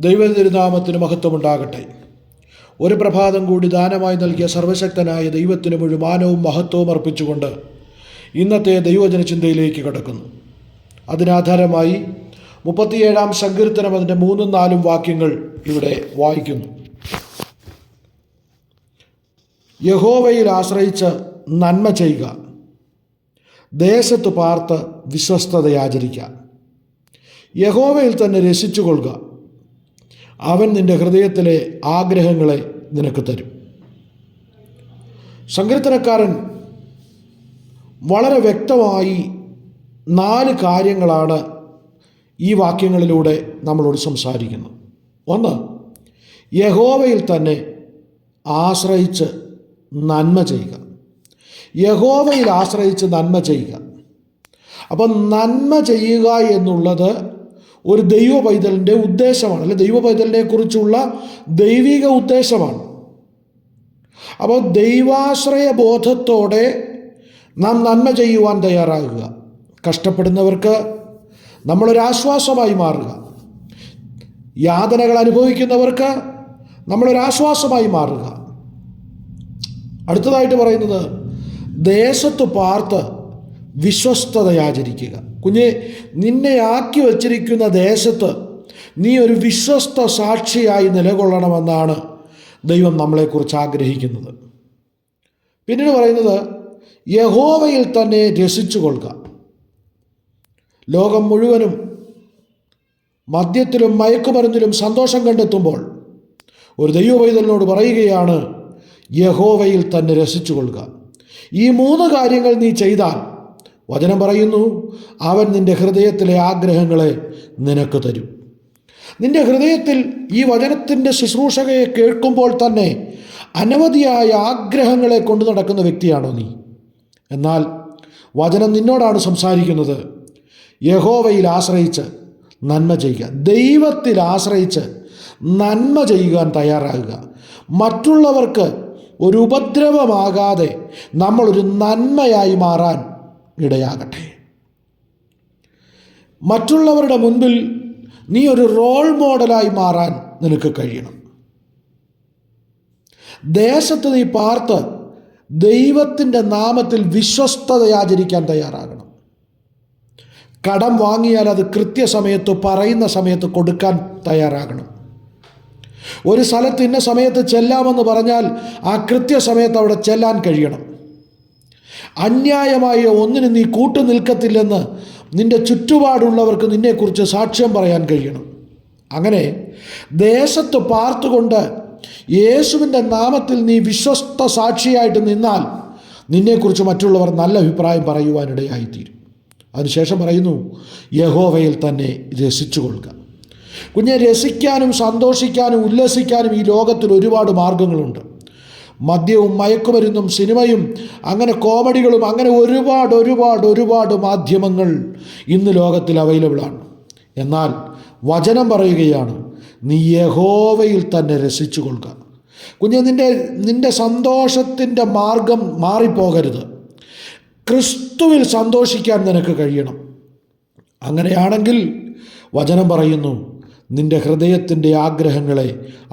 ദൈവതിരുനാമത്തിന് മഹത്വമുണ്ടാകട്ടെ. ഒരു പ്രഭാതം കൂടി ദാനമായി നൽകിയ സർവശക്തനായ ദൈവത്തിന് മുഴുവനും മഹത്വവും അർപ്പിച്ചുകൊണ്ട് ഇന്നത്തെ ദൈവജന ചിന്തയിലേക്ക് കടക്കുന്നു. അതിനാധാരമായി 37-ാം സങ്കീർത്തനം അതിൻ്റെ 3-4 വാക്യങ്ങൾ ഇവിടെ വായിക്കുന്നു. യഹോവയിൽ ആശ്രയിച്ച് നന്മ ചെയ്യുക, ദേശത്ത് പാർത്ത് വിശ്വസ്തതയാചരിക്കുക. യഹോവയിൽ തന്നെ രസിച്ചുകൊള്ളുക, അവൻ നിൻ്റെ ഹൃദയത്തിലെ ആഗ്രഹങ്ങളെ നിനക്ക് തരും. സങ്കീർത്തനക്കാരൻ വളരെ വ്യക്തമായി 4 കാര്യങ്ങളാണ് ഈ വാക്യങ്ങളിലൂടെ നമ്മളോട് സംസാരിക്കുന്നത്. ഒന്ന്, യഹോവയിൽ തന്നെ ആശ്രയിച്ച് നന്മ ചെയ്യുക. യഹോവയിൽ ആശ്രയിച്ച് നന്മ ചെയ്യുക. അപ്പം നന്മ ചെയ്യുക എന്നുള്ളത് ഒരു ദൈവ പൈതലിൻ്റെ ഉദ്ദേശമാണ്, അല്ലെ ദൈവ പൈതലിനെ കുറിച്ചുള്ള ദൈവിക ഉദ്ദേശമാണ്. അപ്പോൾ ദൈവാശ്രയ ബോധത്തോടെ നാം നന്മ ചെയ്യുവാൻ തയ്യാറാകുക. കഷ്ടപ്പെടുന്നവർക്ക് നമ്മളൊരാശ്വാസമായി മാറുക. യാതനകൾ അനുഭവിക്കുന്നവർക്ക് നമ്മളൊരാശ്വാസമായി മാറുക. അടുത്തതായിട്ട് പറയുന്നത്, ദേശത്ത് പാർത്ത് വിശ്വസ്തതയാചരിക്കുക. കുഞ്ഞെ, നിന്നെ ആക്കി വച്ചിരിക്കുന്ന ദേശത്ത് നീ ഒരു വിശ്വസ്ത സാക്ഷിയായി നിലകൊള്ളണമെന്നാണ് ദൈവം നമ്മളെക്കുറിച്ച് ആഗ്രഹിക്കുന്നത്. പിന്നീട് പറയുന്നത്, യഹോവയിൽ തന്നെ രസിച്ചു കൊള്ളുക. ലോകം മുഴുവനും മദ്യത്തിലും മയക്കുമരുന്നിലും സന്തോഷം കണ്ടെത്തുമ്പോൾ ഒരു ദൈവ പൈതലിനോട് പറയുകയാണ്, യഹോവയിൽ തന്നെ രസിച്ചു കൊള്ളുക. ഈ 3 കാര്യങ്ങൾ നീ ചെയ്താൽ, വചനം പറയുന്നു, അവൻ നിൻ്റെ ഹൃദയത്തിലെ ആഗ്രഹങ്ങളെ നിനക്ക് തരും. നിൻ്റെ ഹൃദയത്തിൽ ഈ വചനത്തിൻ്റെ ശുശ്രൂഷകയെ കേൾക്കുമ്പോൾ തന്നെ അനവധിയായ ആഗ്രഹങ്ങളെ കൊണ്ടു നടക്കുന്ന വ്യക്തിയാണോ നീ? എന്നാൽ വചനം നിന്നോടാണ് സംസാരിക്കുന്നത്. യഹോവയിൽ ആശ്രയിച്ച് നന്മ ചെയ്യുക, ദൈവത്തിൽ ആശ്രയിച്ച് നന്മ ചെയ്യുവാൻ തയ്യാറാകുക. മറ്റുള്ളവർക്ക് ഒരു ഉപദ്രവമാകാതെ നമ്മളൊരു നന്മയായി മാറാൻ ഇടയാകട്ടെ. മറ്റുള്ളവരുടെ മുൻപിൽ നീ ഒരു റോൾ മോഡലായി മാറാൻ നിനക്ക് കഴിയണം. ദേശത്ത് നീ പാർത്ത് ദൈവത്തിൻ്റെ നാമത്തിൽ വിശ്വസ്തതയാചരിക്കാൻ തയ്യാറാകണം. കടം വാങ്ങിയാൽ അത് കൃത്യസമയത്ത് പറയുന്ന സമയത്ത് കൊടുക്കാൻ തയ്യാറാകണം. ഒരു സ്ഥലത്ത് ഇന്ന സമയത്ത് ചെല്ലാമെന്ന് പറഞ്ഞാൽ ആ കൃത്യസമയത്ത് അവിടെ ചെല്ലാൻ കഴിയണം. അന്യായമായ ഒന്നിന് നീ കൂട്ടു നിൽക്കത്തില്ലെന്ന് നിൻ്റെ ചുറ്റുപാടുള്ളവർക്ക് നിന്നെക്കുറിച്ച് സാക്ഷ്യം പറയാൻ കഴിയണം. അങ്ങനെ ദേശത്ത് പാർത്തുകൊണ്ട് യേശുവിൻ്റെ നാമത്തിൽ നീ വിശ്വസ്ത സാക്ഷിയായിട്ട് നിന്നാൽ നിന്നെക്കുറിച്ച് മറ്റുള്ളവർ നല്ല അഭിപ്രായം പറയുവാനിടയായിത്തീരും. അതിനുശേഷം പറയുന്നു, യഹോവയിൽ തന്നെ രസിച്ചു കൊള്ളുക. കുഞ്ഞെ, രസിക്കാനും സന്തോഷിക്കാനും ഉല്ലസിക്കാനും ഈ ലോകത്തിൽ ഒരുപാട് മാർഗങ്ങളുണ്ട്. മദ്യവും മയക്കുമരുന്നും സിനിമയും അങ്ങനെ കോമഡികളും അങ്ങനെ ഒരുപാട് മാധ്യമങ്ങൾ ഇന്ന് ലോകത്തിൽ അവൈലബിളാണ്. എന്നാൽ വചനം പറയുകയാണ്, നീ യഹോവയിൽ തന്നെ രസിച്ചു കൊള്ളുക. കുഞ്ഞെ, നിൻ്റെ സന്തോഷത്തിൻ്റെ മാർഗം മാറിപ്പോകരുത്. ക്രിസ്തുവിൽ സന്തോഷിക്കാൻ നിനക്ക് കഴിയണം. അങ്ങനെയാണെങ്കിൽ വചനം പറയുന്നു, നിൻ്റെ ഹൃദയത്തിൻ്റെ ആഗ്രഹങ്ങളെ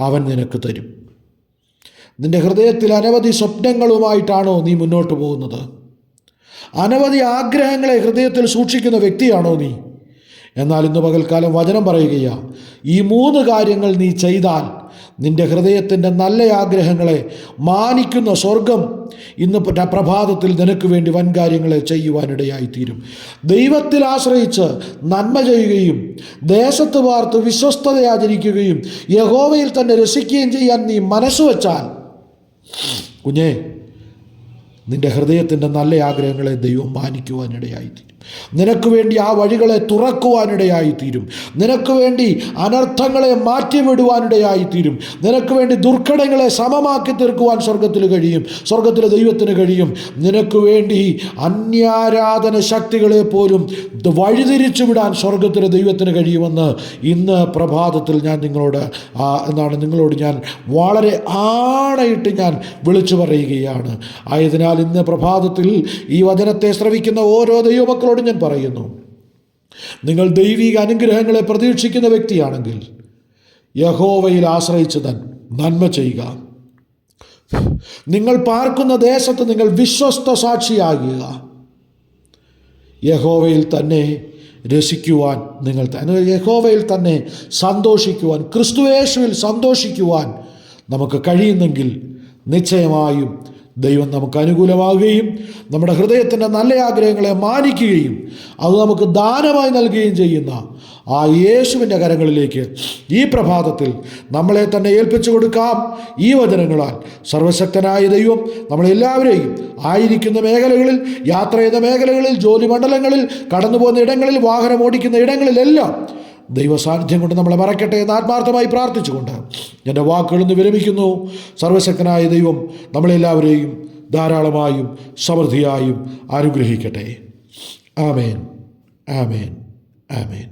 അവൻ നിനക്ക് തരും. നിൻ്റെ ഹൃദയത്തിൽ അനവധി സ്വപ്നങ്ങളുമായിട്ടാണോ നീ മുന്നോട്ട് പോകുന്നത്? അനവധി ആഗ്രഹങ്ങളെ ഹൃദയത്തിൽ സൂക്ഷിക്കുന്ന വ്യക്തിയാണോ നീ? എന്നാൽ ഇന്ന് പകൽക്കാലം വചനം പറയുകയാണ്, ഈ 3 കാര്യങ്ങൾ നീ ചെയ്താൽ നിൻ്റെ ഹൃദയത്തിൻ്റെ നല്ല ആഗ്രഹങ്ങളെ മാനിക്കുന്ന സ്വർഗം ഇന്ന് പ്രഭാതത്തിൽ നിനക്ക് വേണ്ടി വൻകാര്യങ്ങളെ ചെയ്യുവാനിടയായിത്തീരും. ദൈവത്തിൽ ആശ്രയിച്ച് നന്മ ചെയ്യുകയും ദേശത്ത് പാർത്ത് വിശ്വസ്തതയാചരിക്കുകയും യഹോവയിൽ തന്നെ രസിക്കുകയും ചെയ്യാൻ നീ മനസ്സുവെച്ചാൽ, കുഞ്ഞേ, നിൻ്റെ ഹൃദയത്തിൻ്റെ നല്ല ആഗ്രഹങ്ങളെ ദൈവം മാനിക്കുവാനിടയായിത്തീരും. നിനക്ക് വേണ്ടി ആ വഴികളെ തുറക്കുവാനിടയായിത്തീരും. നിനക്ക് വേണ്ടി അനർത്ഥങ്ങളെ മാറ്റിവിടുവാനിടയായിത്തീരും. നിനക്ക് വേണ്ടി ദുർഘടങ്ങളെ സമമാക്കി തീർക്കുവാൻ സ്വർഗത്തിൽ കഴിയും, സ്വർഗത്തിലെ ദൈവത്തിന് കഴിയും. നിനക്ക് വേണ്ടി അന്യാരാധന ശക്തികളെ പോലും വഴിതിരിച്ചു വിടാൻ സ്വർഗത്തിലെ ദൈവത്തിന് കഴിയുമെന്ന് ഇന്ന് പ്രഭാതത്തിൽ ഞാൻ നിങ്ങളോട് ഞാൻ വളരെ ആണയിട്ട് ഞാൻ വിളിച്ചു പറയുകയാണ്. ആയതിനാൽ ഇന്ന് പ്രഭാതത്തിൽ ഈ വചനത്തെ ശ്രവിക്കുന്ന ഓരോ ദൈവമക്കളോടും ഞാൻ പറയുന്നു, നിങ്ങൾ ദൈവിക അനുഗ്രഹങ്ങളെ പ്രതീക്ഷിക്കുന്ന വ്യക്തിയാണെങ്കിൽ യഹോവയിൽ ആശ്രയിച്ച് നന്മ ചെയ്യുക. നിങ്ങൾ പാർക്കുന്ന ദേശത്ത് നിങ്ങൾ വിശ്വസ്ത സാക്ഷിയാകുക. യഹോവയിൽ തന്നെ രസിക്കുവാൻ, യഹോവയിൽ തന്നെ സന്തോഷിക്കുവാൻ, ക്രിസ്തുയേശുവിൽ സന്തോഷിക്കുവാൻ നമുക്ക് കഴിയുന്നെങ്കിൽ നിശ്ചയമായും ദൈവം നമുക്ക് അനുകൂലമാകുകയും നമ്മുടെ ഹൃദയത്തിൻ്റെ നല്ല ആഗ്രഹങ്ങളെ മാനിക്കുകയും അത് നമുക്ക് ദാനമായി നൽകുകയും ചെയ്യുന്ന ആ യേശുവിൻ്റെ കരങ്ങളിലേക്ക് ഈ പ്രഭാതത്തിൽ നമ്മളെ തന്നെ ഏൽപ്പിച്ചു കൊടുക്കാം. ഈ വചനങ്ങളാൽ സർവശക്തനായ ദൈവം നമ്മളെല്ലാവരെയും ആയിരിക്കുന്ന മേഖലകളിൽ, യാത്ര ചെയ്യുന്ന മേഖലകളിൽ, ജോലി മണ്ഡലങ്ങളിൽ, കടന്നു പോകുന്ന ഇടങ്ങളിൽ, വാഹനം ഓടിക്കുന്ന ഇടങ്ങളിലെല്ലാം ദൈവ സാന്നിധ്യം കൊണ്ട് നമ്മളെ മറക്കട്ടെ എന്ന് ആത്മാർത്ഥമായി പ്രാർത്ഥിച്ചുകൊണ്ട് എൻ്റെ വാക്കുകളൊന്ന് വിരമിക്കുന്നു. സർവശക്തനായ ദൈവം നമ്മളെല്ലാവരെയും ധാരാളമായും സമൃദ്ധിയായും അനുഗ്രഹിക്കട്ടെ. ആമേൻ, ആമേൻ, ആമേൻ.